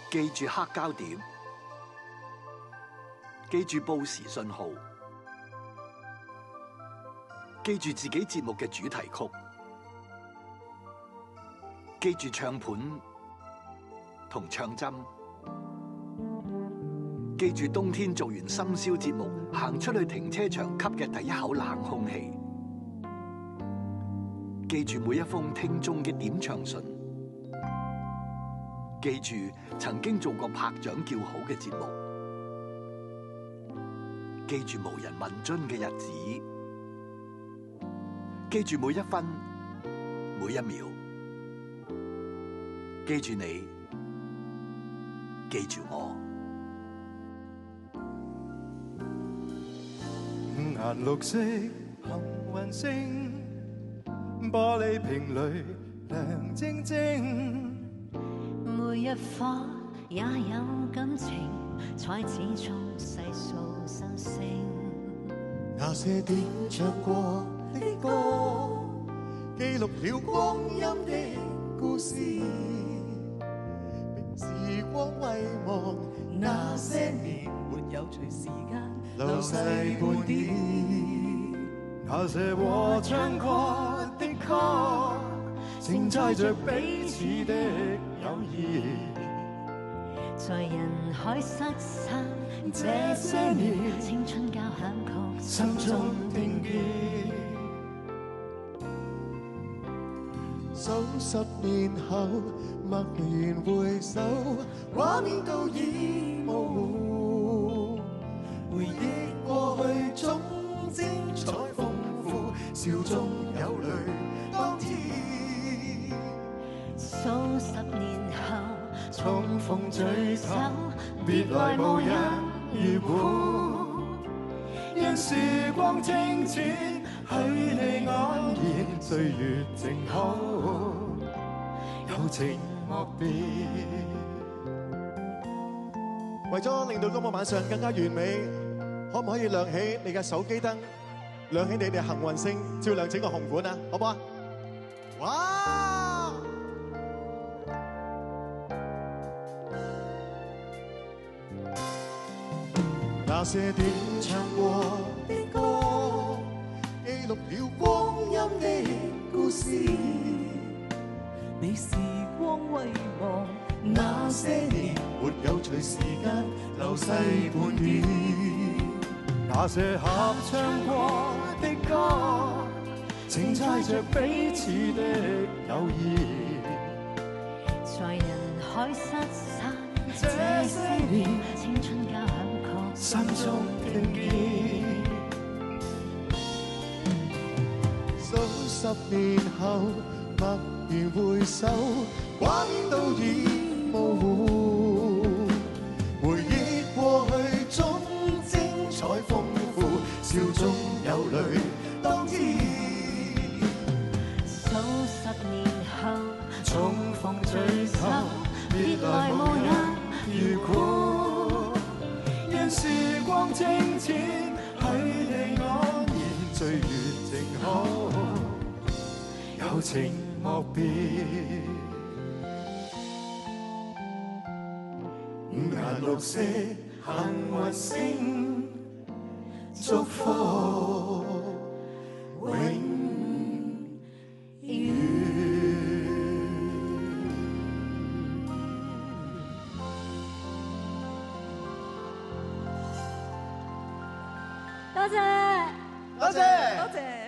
記住黑膠碟，記住報時信號，記住自己節目嘅主題曲，記住唱盤同唱針，記住冬天做完深宵節目行出去停車場吸嘅第一口冷空氣，記住每一封聽眾嘅點唱信，記住曾經做過拍掌叫好嘅節目，記住無人問津嘅日子，記住每一分每一秒，記住你，記住我。五顏六色幸運星，玻璃瓶裏亮晶晶，每一顆也有感情，才始終細數心聲。那些點唱過的歌，記錄了光陰的故事，並時光遺忘那些年，沒有隨時間流逝半點。那些和唱過的歌，承載着彼此的友誼，在人海失散這些年，青春交響曲心中聽見。數十年後，默然回首，畫面都已模糊，回憶過去總精彩豐富，笑中有淚當天。數十年後重逢聚首，別來無人如故，讓時光靜止，許你安然，歲月靜好，有情莫變。為咗令到今個晚上更加完美，可唔可以亮起你嘅手機燈，亮起你哋幸運星，照亮整個紅館啊，好唔好啊？哇！那些點唱過的歌，記錄了光陰的故事，被時光遺忘那些年沒有隨時間流逝半點。那些合唱過的歌，承載着彼此的友誼，在人海失散這些年，青春交響曲心中聽見。數十年後，默然回首，畫面都已模糊，回憶過去總精彩豐富，笑中有淚當天。數十年後重逢聚首，別來無人如故，讓時光靜止，許你安然，歲月靜好，有情莫變。五顏六色幸運星，祝福永遠。多謝，多謝，多謝。